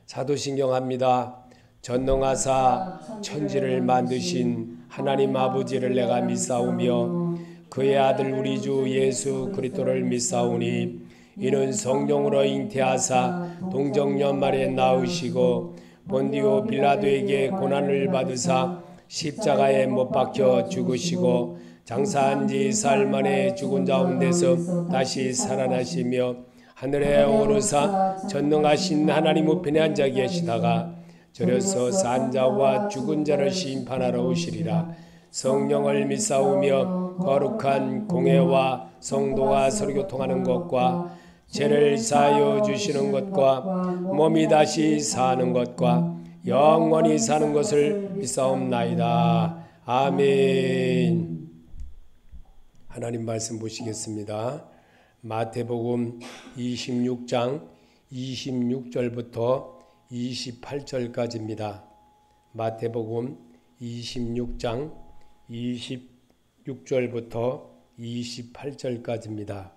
사도신경합니다. 전능하사 천지를 만드신 하나님 아버지를 내가 믿사오며 그의 아들 우리 주 예수 그리스도를 믿사오니 이는 성령으로 잉태하사 동정연말에 낳으시고 본디오 빌라도에게 고난을 받으사 십자가에 못 박혀 죽으시고 장사한 지 사흘 만에 죽은 가운데서 다시 살아나시며 하늘에 오르사 전능하신 하나님 우편에 앉아 계시다가 저려서 산 자와 죽은 자를 심판하러 오시리라. 성령을 믿사오며 거룩한 공회와 성도가 서로 교통하는 것과 죄를 사하여 주시는 것과 몸이 다시 사는 것과 영원히 사는 것을 믿사옵나이다. 아멘. 하나님 말씀 보시겠습니다. 마태복음 26장 26절부터 28절까지입니다. 마태복음 26장 26절부터 28절까지입니다.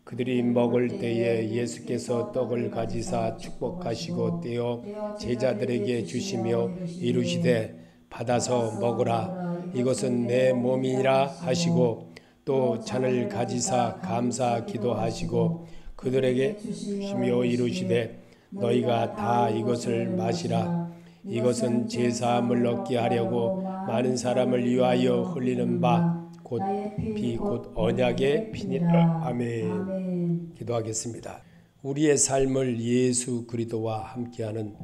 그들이 먹을 때에 예수께서 떡을 가지사 축복하시고 떼어 제자들에게 주시며 이르시되 받아서 먹으라. 이것은 내 몸이라 하시고 또 잔을 가지사 감사 기도하시고 그들에게 주시며 이르시되 너희가 다 이것을 마시라. 이것은 제사함을 얻게 하려고 많은 사람을 위하여 흘리는 바 곧 피 곧 언약의 피니라. 아멘. 기도하겠습니다. 우리의 삶을 예수 그리스도와 함께하는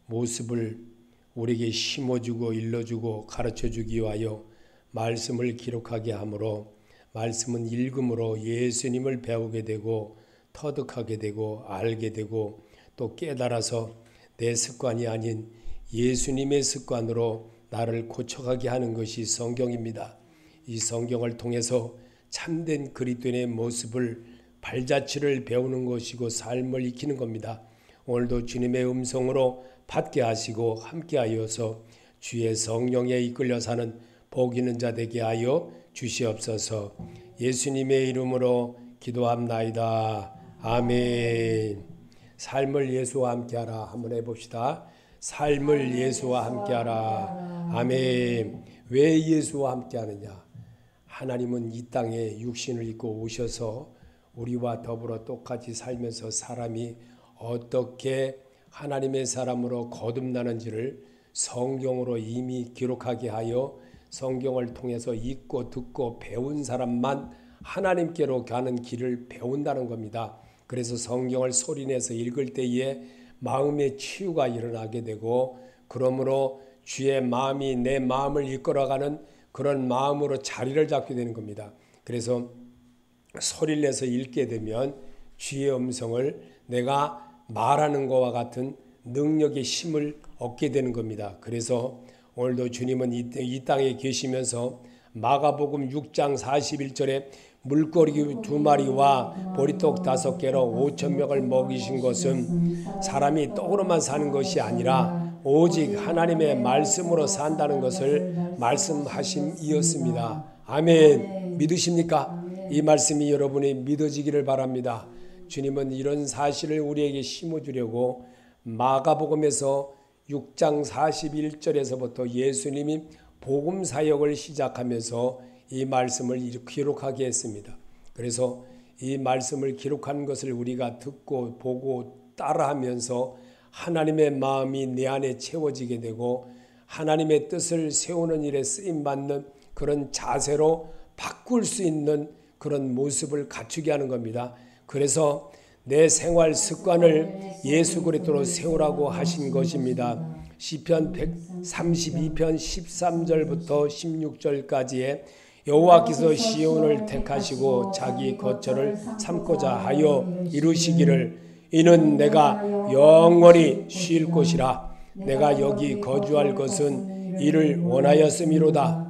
모습을 우리에게 심어주고 일러주고 가르쳐주기 위하여 말씀을 기록하게 하므로 말씀은 읽음으로 예수님을 배우게 되고 터득하게 되고 알게 되고 또 깨달아서 내 습관이 아닌 예수님의 습관으로 나를 고쳐가게 하는 것이 성경입니다. 이 성경을 통해서 참된 그리스도인의 모습을 발자취를 배우는 것이고 삶을 익히는 겁니다. 오늘도 주님의 음성으로 받게 하시고 함께 하여서 주의 성령에 이끌려 사는 복 있는 자 되게 하여 주시옵소서. 예수님의 이름으로 기도합나이다. 아멘. 삶을 예수와 함께하라. 한번 해봅시다. 삶을 예수와 함께하라. 아멘. 왜 예수와 함께하느냐? 하나님은 이 땅에 육신을 입고 오셔서 우리와 더불어 똑같이 살면서 사람이 어떻게 하나님의 사람으로 거듭나는지를 성경으로 이미 기록하게 하여 성경을 통해서 읽고 듣고 배운 사람만 하나님께로 가는 길을 배운다는 겁니다. 그래서 성경을 소리내서 읽을 때에 마음의 치유가 일어나게 되고 그러므로 주의 마음이 내 마음을 이끌어가는 그런 마음으로 자리를 잡게 되는 겁니다. 그래서 소리를 내서 읽게 되면 주의 음성을 내가 말하는 것과 같은 능력의 힘을 얻게 되는 겁니다. 그래서 오늘도 주님은 이 땅에 계시면서 마가복음 6장 41절에 물고기 2마리와 보리떡 5개로 5,000명을 먹이신 것은 사람이 떡으로만 사는 것이 아니라 오직 하나님의 말씀으로 산다는 것을 말씀하심이었습니다. 아멘. 믿으십니까? 이 말씀이 여러분이 믿어지기를 바랍니다. 주님은 이런 사실을 우리에게 심어주려고 마가복음에서 6장 41절에서부터 예수님이 복음 사역을 시작하면서 이 말씀을 기록하게 했습니다. 그래서 이 말씀을 기록한 것을 우리가 듣고 보고 따라하면서 하나님의 마음이 내 안에 채워지게 되고 하나님의 뜻을 세우는 일에 쓰임받는 그런 자세로 바꿀 수 있는 그런 모습을 갖추게 하는 겁니다. 그래서 내 생활 습관을 예수 그리스도로 세우라고 하신 것입니다. 시편 132편 13절부터 16절까지에 여호와께서 시온을 택하시고 자기 거처를 삼고자 하여 이루시기를 이는 내가 영원히 쉴 곳이라. 내가 여기 거주할 것은 이를 원하였음이로다.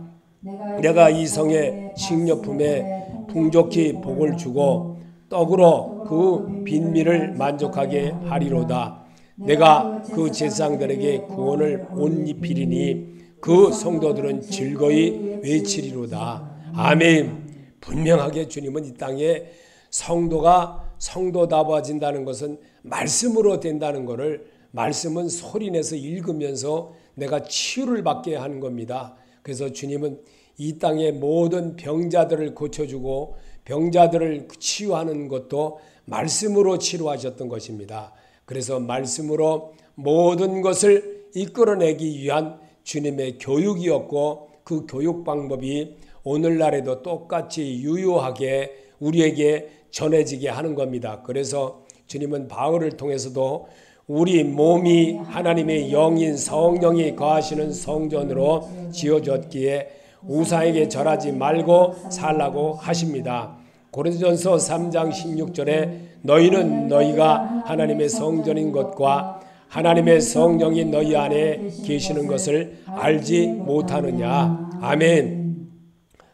내가 이 성의 식료품에 풍족히 복을 주고 떡으로 그 빈미를 만족하게 하리로다. 내가 그 제사장들에게 구원을 옷 입히리니 그 성도들은 즐거이 외치리로다. 아멘. 분명하게 주님은 이 땅에 성도가 성도다워진다는 것은 말씀으로 된다는 것을 말씀은 소리내서 읽으면서 내가 치유를 받게 하는 겁니다. 그래서 주님은 이 땅의 모든 병자들을 고쳐주고 병자들을 치유하는 것도 말씀으로 치료하셨던 것입니다. 그래서 말씀으로 모든 것을 이끌어내기 위한 주님의 교육이었고 그 교육 방법이 오늘날에도 똑같이 유효하게 우리에게 전해지게 하는 겁니다. 그래서 주님은 바울을 통해서도 우리 몸이 하나님의 영인 성령이 거하시는 성전으로 지어졌기에 우상에게 절하지 말고 살라고 하십니다. 고린도전서 3장 16절에 너희는 너희가 하나님의 성전인 것과 하나님의 성령이 너희 안에 계시는 것을 알지 못하느냐. 아멘.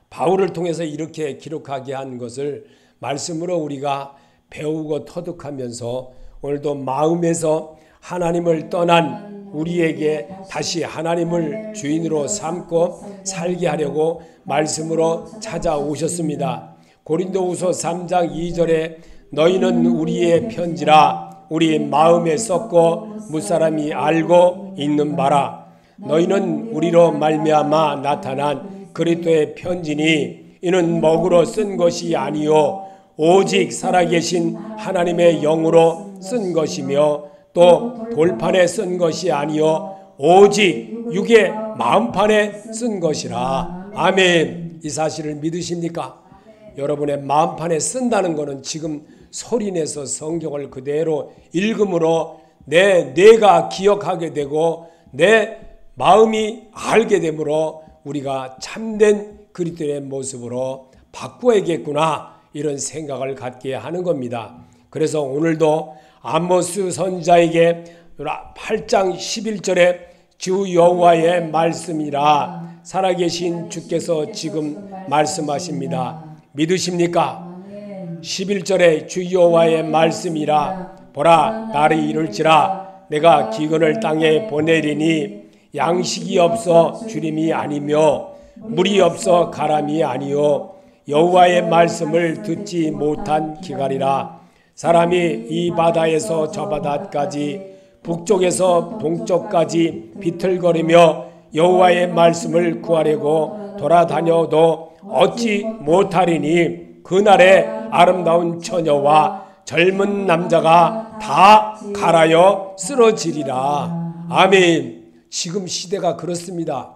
바울을 통해서 이렇게 기록하게 한 것을 말씀으로 우리가 배우고 터득하면서 오늘도 마음에서 하나님을 떠난 우리에게 다시 하나님을 주인으로 삼고 살게 하려고 말씀으로 찾아오셨습니다. 고린도후서 3장 2절에 너희는 우리의 편지라 우리 마음에 썼고 무사람이 알고 있는 바라. 너희는 우리로 말미암아 나타난 그리스도의 편지니 이는 먹으로 쓴 것이 아니요 오직 살아계신 하나님의 영으로 쓴 것이며 또 돌판에 쓴 것이 아니요 오직 육의 마음판에 쓴 것이라. 아멘. 이 사실을 믿으십니까? 여러분의 마음판에 쓴다는 것은 지금 소리내서 성경을 그대로 읽음으로 내 뇌가 기억하게 되고 내 마음이 알게 되므로 우리가 참된 그리스도의 모습으로 바꿔야겠구나 이런 생각을 갖게 하는 겁니다. 그래서 오늘도 아모스 선지자에게 8장 11절에 주 여호와의 말씀이라 살아계신 주께서 지금 말씀하십니다. 믿으십니까? 11절에 주 여호와의 말씀이라 보라 날이 이를지라 내가 기근을 땅에 보내리니 양식이 없어 주림이 아니며 물이 없어 가람이 아니요 여호와의 말씀을 듣지 못한 기갈이라. 사람이 이 바다에서 저 바다까지 북쪽에서 동쪽까지 비틀거리며 여호와의 말씀을 구하려고 돌아다녀도 얻지 못하리니 그날에 아름다운 처녀와 젊은 남자가 다 갈아여 쓰러지리라. 아멘. 지금 시대가 그렇습니다.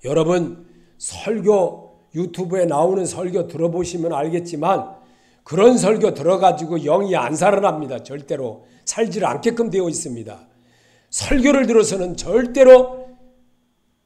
여러분 설교 유튜브에 나오는 설교 들어보시면 알겠지만 그런 설교 들어가지고 영이 안 살아납니다. 절대로 살지를 않게끔 되어 있습니다. 설교를 들어서는 절대로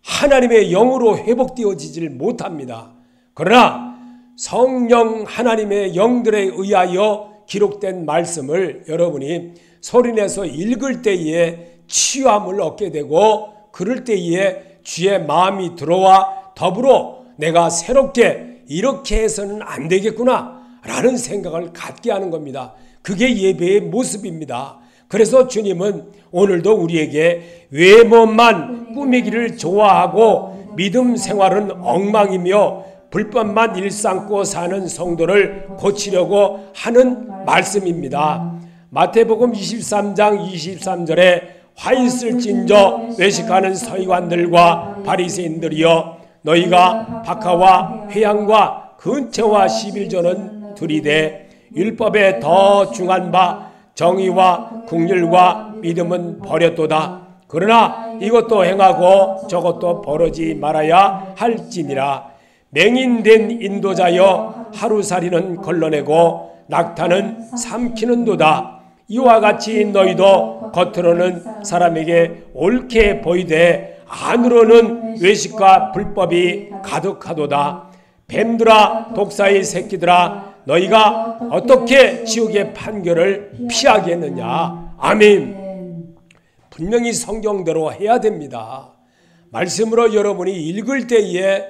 하나님의 영으로 회복되어지질 못합니다. 그러나 성령 하나님의 영들에 의하여 기록된 말씀을 여러분이 소리내서 읽을 때에 치유함을 얻게 되고 그럴 때에 주의 마음이 들어와 더불어 내가 새롭게 이렇게 해서는 안 되겠구나 라는 생각을 갖게 하는 겁니다. 그게 예배의 모습입니다. 그래서 주님은 오늘도 우리에게 외모만 꾸미기를 좋아하고 믿음 생활은 엉망이며 불법만 일삼고 사는 성도를 고치려고 하는 말씀입니다. 마태복음 23장 23절에 화 있을진저 외식하는 서기관들과 바리새인들이여 너희가 박하와 회향과 근처와 11조는 들이되 율법에 더 중한 바 정의와 긍휼과 믿음은 버렸도다. 그러나 이것도 행하고 저것도 버리지 말아야 할지니라. 맹인된 인도자여 하루살이는 걸러내고 낙타는 삼키는도다. 이와 같이 너희도 겉으로는 사람에게 옳게 보이되 안으로는 외식과 불법이 가득하도다. 뱀들아 독사의 새끼들아 너희가 어떻게 지옥의 판결을 피하겠느냐. 아멘. 분명히 성경대로 해야 됩니다. 말씀으로 여러분이 읽을 때에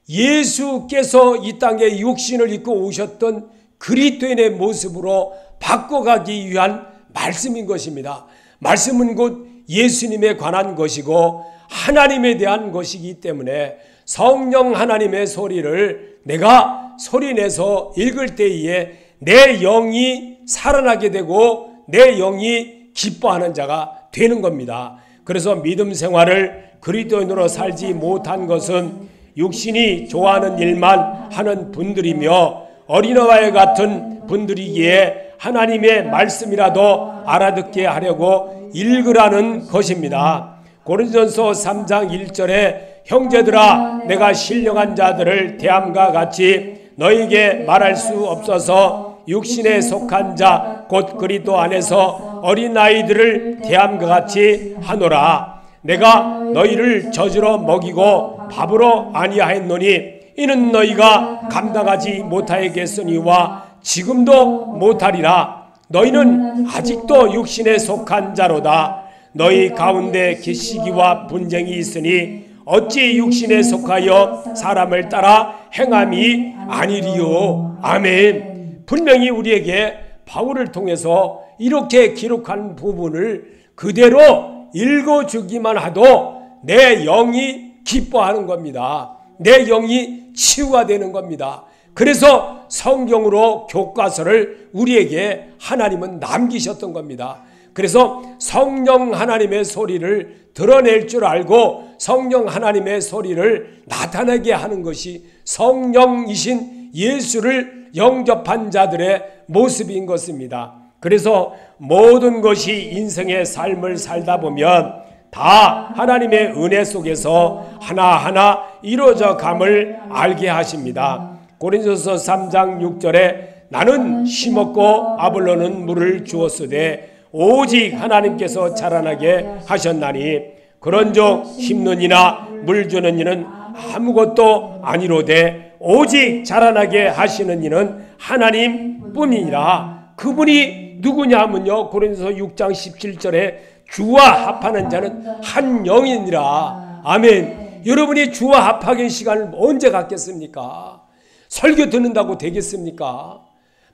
예수께서 이 땅에 육신을 입고 오셨던 그리스도인의 모습으로 바꿔가기 위한 말씀인 것입니다. 말씀은 곧 예수님에 관한 것이고 하나님에 대한 것이기 때문에 성령 하나님의 소리를 내가 소리내서 읽을 때에 내 영이 살아나게 되고 내 영이 기뻐하는 자가 되는 겁니다. 그래서 믿음 생활을 그리스도인으로 살지 못한 것은 육신이 좋아하는 일만 하는 분들이며 어린아이와 같은 분들이기에 하나님의 말씀이라도 알아듣게 하려고 읽으라는 것입니다. 고린도전서 3장 1절에 형제들아 내가 신령한 자들을 대함과 같이 너희에게 말할 수 없어서 육신에 속한 자 곧 그리스도 안에서 어린아이들을 대함과 같이 하노라. 내가 너희를 젖으로 먹이고 밥으로 아니하였노니 이는 너희가 감당하지 못하겠으니와 지금도 못하리라. 너희는 아직도 육신에 속한 자로다. 너희 가운데 계시기와 분쟁이 있으니 어찌 육신에 속하여 사람을 따라 행함이 아니리요. 아멘. 분명히 우리에게 바울을 통해서 이렇게 기록한 부분을 그대로 읽어주기만 해도 내 영이 기뻐하는 겁니다. 내 영이 치유가 되는 겁니다. 그래서 성경으로 교과서를 우리에게 하나님은 남기셨던 겁니다. 그래서 성령 하나님의 소리를 드러낼 줄 알고 성령 하나님의 소리를 나타내게 하는 것이 성령이신 예수를 영접한 자들의 모습인 것입니다. 그래서 모든 것이 인생의 삶을 살다 보면 다 하나님의 은혜 속에서 하나하나 이루어져 감을 알게 하십니다. 고린도서 3장 6절에 나는 심었고 아볼로는 물을 주었으되 오직 하나님께서 자라나게 하셨나니 그런즉 심는 이나 물 주는 이는 아무것도 아니로되 오직 자라나게 하시는 이는 하나님뿐이니라. 그분이 누구냐 하면요, 고린도서 6장 17절에 주와 합하는 자는 한 영이니라. 아멘. 여러분이 주와 합하는 시간을 언제 갖겠습니까? 설교 듣는다고 되겠습니까?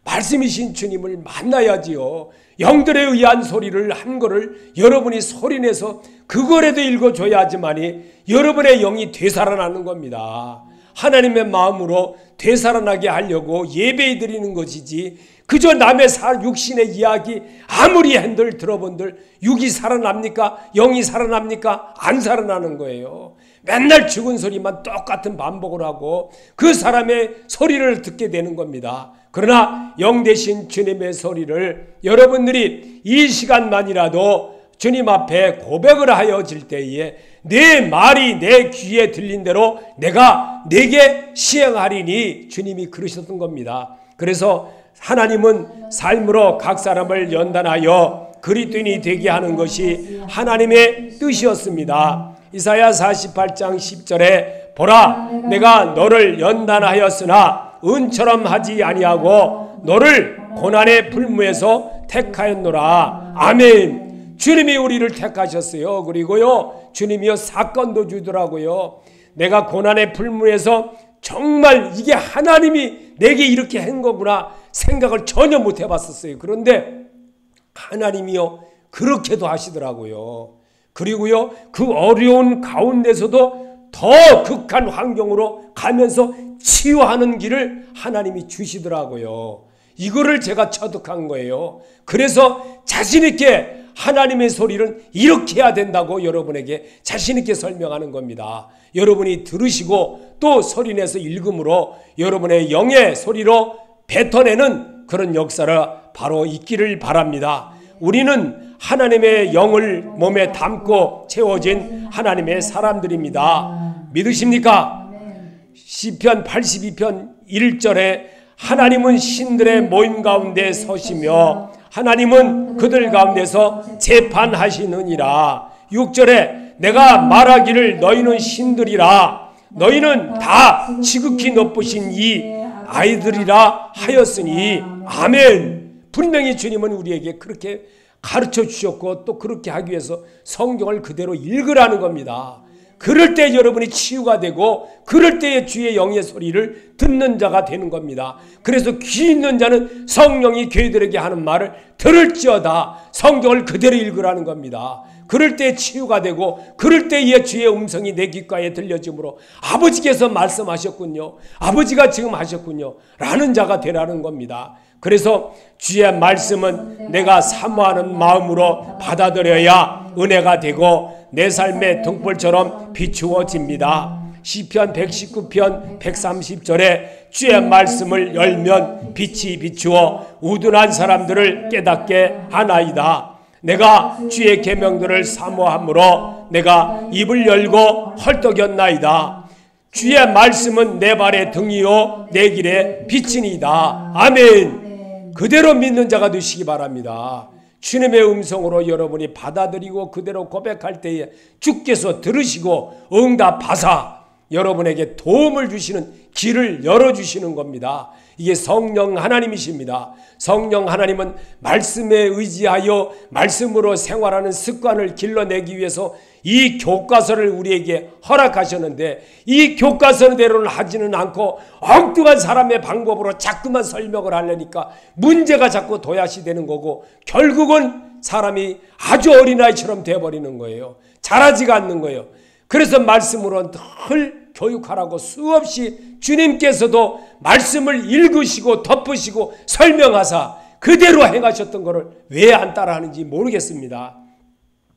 말씀이신 주님을 만나야지요. 영들에 의한 소리를 한 거를 여러분이 소리내서 그거라도 읽어줘야지만이 여러분의 영이 되살아나는 겁니다. 하나님의 마음으로 되살아나게 하려고 예배 드리는 것이지 그저 남의 육신의 이야기 아무리 한들 들어본들 육이 살아납니까? 영이 살아납니까? 안 살아나는 거예요. 맨날 죽은 소리만 똑같은 반복을 하고 그 사람의 소리를 듣게 되는 겁니다. 그러나 영 되신 주님의 소리를 여러분들이 이 시간만이라도 주님 앞에 고백을 하여질 때에 내 말이 내 귀에 들린 대로 내가 내게 시행하리니 주님이 그러셨던 겁니다. 그래서 하나님은 삶으로 각 사람을 연단하여 그리스도인이 되게 하는 것이 하나님의 뜻이었습니다. 이사야 48장 10절에 보라 내가 너를 연단하였으나 은처럼 하지 아니하고 너를 고난의 풀무에서 택하였노라. 아멘. 주님이 우리를 택하셨어요. 그리고요 주님이요 사건도 주더라고요. 내가 고난의 풀무에서 정말 이게 하나님이 내게 이렇게 한 거구나 생각을 전혀 못 해봤었어요. 그런데 하나님이요 그렇게도 하시더라고요. 그리고요 그 어려운 가운데서도 더 극한 환경으로 가면서 치유하는 길을 하나님이 주시더라고요. 이거를 제가 터득한 거예요. 그래서 자신 있게 하나님의 소리를 이렇게 해야 된다고 여러분에게 자신 있게 설명하는 겁니다. 여러분이 들으시고 또 소리내서 읽음으로 여러분의 영의 소리로 뱉어내는 그런 역사를 바로 있기를 바랍니다. 우리는 하나님의 영을 몸에 담고 채워진 하나님의 사람들입니다. 믿으십니까? 시편 82편 1절에 하나님은 신들의 모임 가운데 서시며 하나님은 그들 가운데서 재판하시느니라. 6절에 내가 말하기를 너희는 신들이라 너희는 다 지극히 높으신 이 아이들이라 하였으니 아멘. 분명히 주님은 우리에게 그렇게 가르쳐 주셨고 또 그렇게 하기 위해서 성경을 그대로 읽으라는 겁니다. 그럴 때 여러분이 치유가 되고 그럴 때에 주의 영의 소리를 듣는 자가 되는 겁니다. 그래서 귀 있는 자는 성령이 교회들에게 하는 말을 들을지어다 성경을 그대로 읽으라는 겁니다. 그럴 때 치유가 되고 그럴 때에 주의 음성이 내 귓가에 들려지므로 아버지께서 말씀하셨군요. 아버지가 지금 하셨군요. 라는 자가 되라는 겁니다. 그래서 주의 말씀은 내가 사모하는 마음으로 받아들여야 은혜가 되고 내 삶의 등불처럼 비추어집니다. 시편 119편 130절에 주의 말씀을 열면 빛이 비추어 우둔한 사람들을 깨닫게 하나이다. 내가 주의 계명들을 사모함으로 내가 입을 열고 헐떡였나이다. 주의 말씀은 내 발의 등이요 내 길의 빛이니이다. 아멘. 그대로 믿는 자가 되시기 바랍니다. 주님의 음성으로 여러분이 받아들이고 그대로 고백할 때에 주께서 들으시고 응답하사 여러분에게 도움을 주시는 길을 열어주시는 겁니다. 이게 성령 하나님이십니다. 성령 하나님은 말씀에 의지하여 말씀으로 생활하는 습관을 길러내기 위해서 이 교과서를 우리에게 허락하셨는데 이 교과서대로는 하지는 않고 엉뚱한 사람의 방법으로 자꾸만 설명을 하려니까 문제가 자꾸 도야시 되는 거고 결국은 사람이 아주 어린아이처럼 되어버리는 거예요. 자라지가 않는 거예요. 그래서 말씀으로 늘 교육하라고 수없이 주님께서도 말씀을 읽으시고 덮으시고 설명하사 그대로 행하셨던 것을 왜 안 따라하는지 모르겠습니다.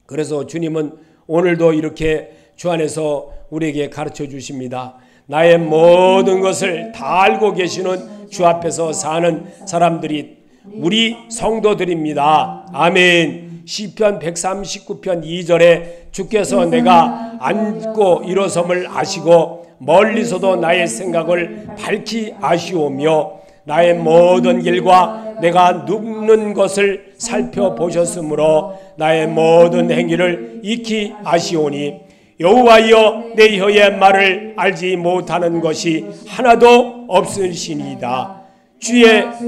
그래서 주님은 오늘도 이렇게 주 안에서 우리에게 가르쳐 주십니다. 나의 모든 것을 다 알고 계시는 주 앞에서 사는 사람들이 우리 성도들입니다. 아멘. 시편 139편 2절에 주께서 내가 앉고 일어섬을 아시고 멀리서도 나의 생각을 밝히 아시오며 나의 모든 길과 내가 눕는 것을 살펴보셨으므로 나의 모든 행위를 익히 아시오니 여호와여 내 혀의 말을 알지 못하는 것이 하나도 없으시니이다.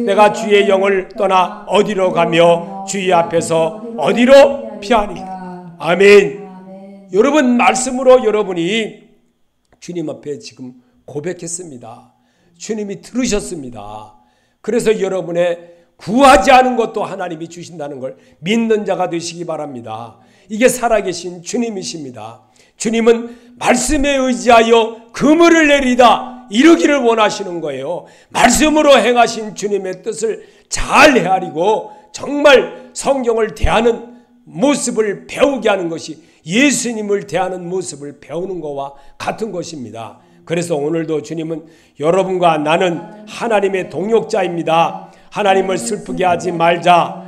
내가 주의 영을 떠나 어디로 가며 주의 앞에서 어디로 피하니까. 아멘. 여러분 말씀으로 여러분이 주님 앞에 지금 고백했습니다. 주님이 들으셨습니다. 그래서 여러분의 구하지 않은 것도 하나님이 주신다는 걸 믿는 자가 되시기 바랍니다. 이게 살아계신 주님이십니다. 주님은 말씀에 의지하여 그물을 내리다 이루기를 원하시는 거예요. 말씀으로 행하신 주님의 뜻을 잘 헤아리고 정말 성경을 대하는 모습을 배우게 하는 것이 예수님을 대하는 모습을 배우는 것과 같은 것입니다. 그래서 오늘도 주님은 여러분과 나는 하나님의 동역자입니다. 하나님을 슬프게 하지 말자.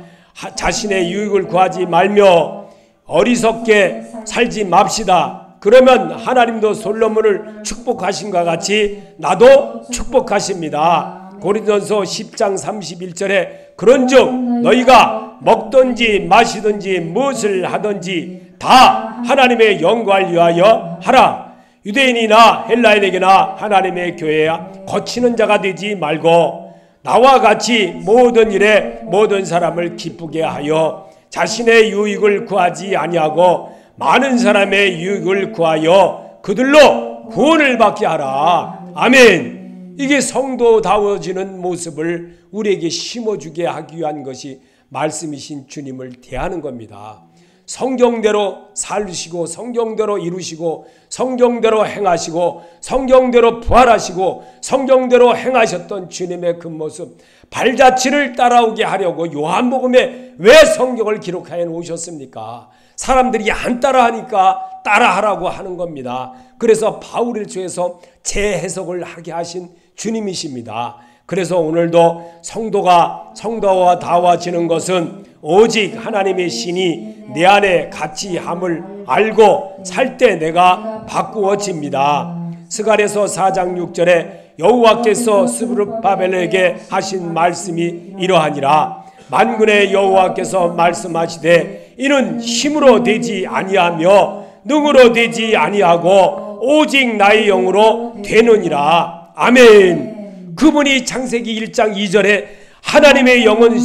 자신의 유익을 구하지 말며 어리석게 살지 맙시다. 그러면 하나님도 솔로몬을 축복하신 것 같이 나도 축복하십니다. 고린도전서 10장 31절에 그런즉 너희가 먹든지 마시든지 무엇을 하든지 다 하나님의 영광을 위하여 하라. 유대인이나 헬라인에게나 하나님의 교회야 거치는 자가 되지 말고 나와 같이 모든 일에 모든 사람을 기쁘게 하여 자신의 유익을 구하지 아니하고 많은 사람의 유익을 구하여 그들로 구원을 받게 하라. 아멘. 이게 성도다워지는 모습을 우리에게 심어주게 하기 위한 것이 말씀이신 주님을 대하는 겁니다. 성경대로 살으시고 성경대로 이루시고 성경대로 행하시고 성경대로 부활하시고 성경대로 행하셨던 주님의 그 모습 발자취를 따라오게 하려고 요한복음에 왜 성경을 기록하여 놓으셨습니까? 사람들이 안 따라하니까 따라하라고 하는 겁니다. 그래서 바울일서에서 재해석을 하게 하신 주님이십니다. 그래서 오늘도 성도와 다워지는 것은 오직 하나님의 신이 내 안에 같이 함을 알고 살 때 내가 바꾸어집니다. 스가랴서 4장 6절에 여호와께서 스룹바벨에게 하신 말씀이 이러하니라. 만군의 여호와께서 말씀하시되 이는 힘으로 되지 아니하며 능으로 되지 아니하고 오직 나의 영으로 되느니라. 아멘. 그분이 창세기 1장 2절에 하나님의 영은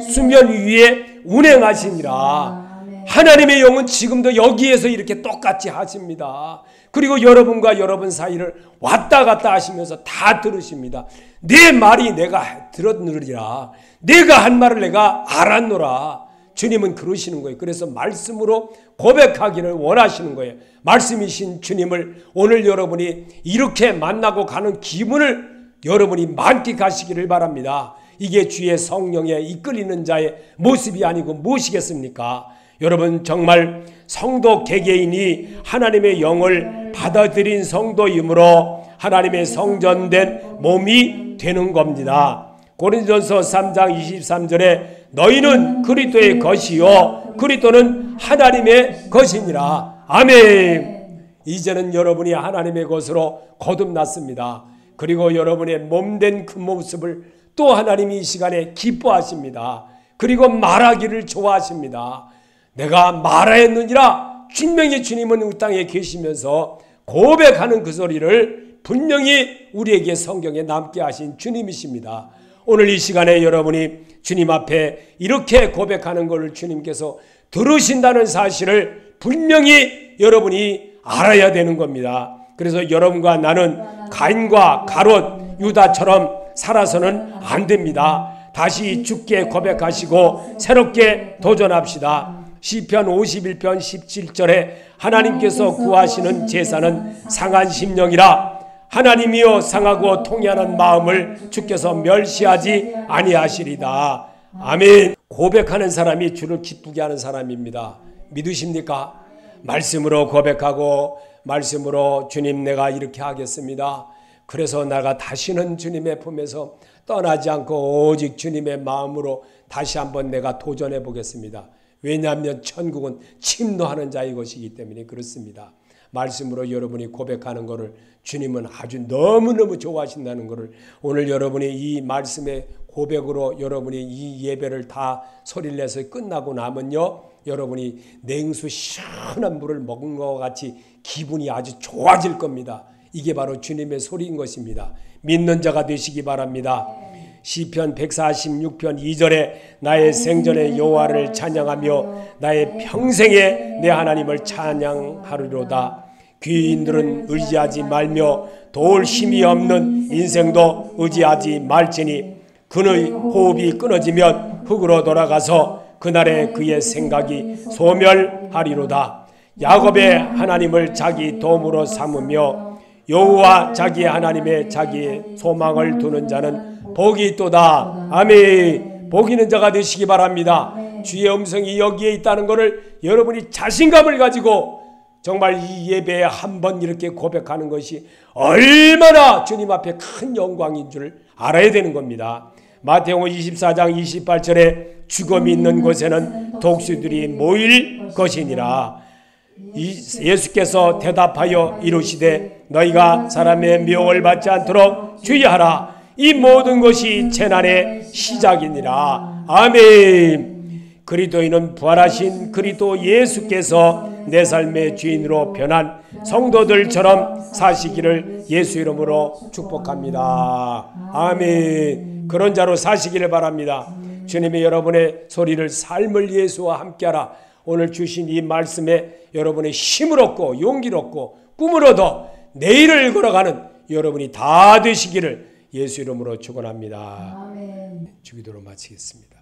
수면 위에 운행하시니라. 하나님의 영은 지금도 여기에서 이렇게 똑같이 하십니다. 그리고 여러분과 여러분 사이를 왔다 갔다 하시면서 다 들으십니다. 내 말이 내가 들었느리라. 내가 한 말을 내가 알았노라. 주님은 그러시는 거예요. 그래서 말씀으로 고백하기를 원하시는 거예요. 말씀이신 주님을 오늘 여러분이 이렇게 만나고 가는 기분을 여러분이 만끽하시기를 바랍니다. 이게 주의 성령에 이끌리는 자의 모습이 아니고 무엇이겠습니까? 여러분, 정말 성도 개개인이 하나님의 영을 받아들인 성도이므로 하나님의 성전된 몸이 되는 겁니다. 고린도전서 3장 23절에 너희는 그리스도의 것이요 그리스도는 하나님의 것이니라. 아멘. 이제는 여러분이 하나님의 것으로 거듭났습니다. 그리고 여러분의 몸된 그 모습을 또 하나님이 이 시간에 기뻐하십니다. 그리고 말하기를 좋아하십니다. 내가 말하였느니라. 분명히 주님은 이 땅에 계시면서 고백하는 그 소리를 분명히 우리에게 성경에 남게 하신 주님이십니다. 오늘 이 시간에 여러분이 주님 앞에 이렇게 고백하는 것을 주님께서 들으신다는 사실을 분명히 여러분이 알아야 되는 겁니다. 그래서 여러분과 나는 가인과 가롯, 유다처럼 살아서는 안 됩니다. 다시 주께 고백하시고 새롭게 도전합시다. 시편 51편 17절에 하나님께서 구하시는 제사는 상한 심령이라. 하나님이여 상하고 통회하는 마음을 주께서 멸시하지 아니하시리다. 아멘. 고백하는 사람이 주를 기쁘게 하는 사람입니다. 믿으십니까? 말씀으로 고백하고 말씀으로 주님 내가 이렇게 하겠습니다. 그래서 내가 다시는 주님의 품에서 떠나지 않고 오직 주님의 마음으로 다시 한번 내가 도전해 보겠습니다. 왜냐하면 천국은 침노하는 자의 것이기 때문에 그렇습니다. 말씀으로 여러분이 고백하는 것을 주님은 아주 너무너무 좋아하신다는 것을 오늘 여러분이 이 말씀의 고백으로 여러분이 이 예배를 다 소리를 내서 끝나고 나면요, 여러분이 냉수 시원한 물을 먹은 것 같이 기분이 아주 좋아질 겁니다. 이게 바로 주님의 소리인 것입니다. 믿는 자가 되시기 바랍니다. 시편 146편 2절에 나의 생전에 여호와를 찬양하며 나의 평생에 내 하나님을 찬양하리로다. 귀인들은 의지하지 말며 도울 힘이 없는 인생도 의지하지 말지니 그의 호흡이 끊어지면 흙으로 돌아가서 그날에 그의 생각이 소멸하리로다. 야곱의 하나님을 자기 도움으로 삼으며 여호와 자기 하나님의 자기의 소망을 두는 자는 복이 있도다. 아멘. 복 있는 자가 되시기 바랍니다. 주의 음성이 여기에 있다는 것을 여러분이 자신감을 가지고 정말 이 예배에 한번 이렇게 고백하는 것이 얼마나 주님 앞에 큰 영광인 줄 알아야 되는 겁니다. 마태복음 24장 28절에 죽음이 있는 곳에는 독수들이 모일 것이니라. 예수께서 대답하여 이르시되 너희가 사람의 미혹을 받지 않도록 주의하라. 이 모든 것이 재난의 시작이니라. 아멘. 그리스도인은 부활하신 그리스도 예수께서 내 삶의 주인으로 변한 성도들처럼 사시기를 예수 이름으로 축복합니다. 아멘. 그런 자로 사시기를 바랍니다. 주님이 여러분의 소리를 삶을 예수와 함께하라. 오늘 주신 이 말씀에 여러분의 힘을 얻고 용기를 얻고 꿈을 얻어 내일을 걸어가는 여러분이 다 되시기를 예수 이름으로 축원합니다. 아멘. 주기도로 마치겠습니다.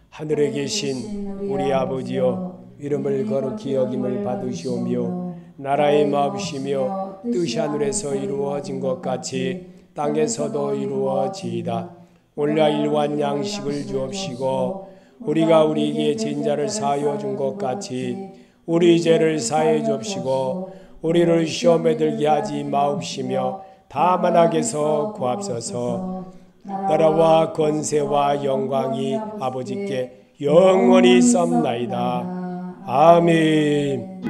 하늘에 계신 우리 아버지여, 이름을 거룩히 여김을 받으시오며 나라의 마음이시며 뜻이 하늘에서 이루어진 것 같이 땅에서도 이루어지이다. 오늘 일용할 양식을 주옵시고 우리가 우리에게 진 자를 사하여 준 것 같이 우리 죄를 사해 주옵시고 우리를 시험에 들게 하지 마옵시며 다만 악에서 구하옵소서. 나라와 권세와 영광이 아버지께 영원히 섭나이다. 아멘.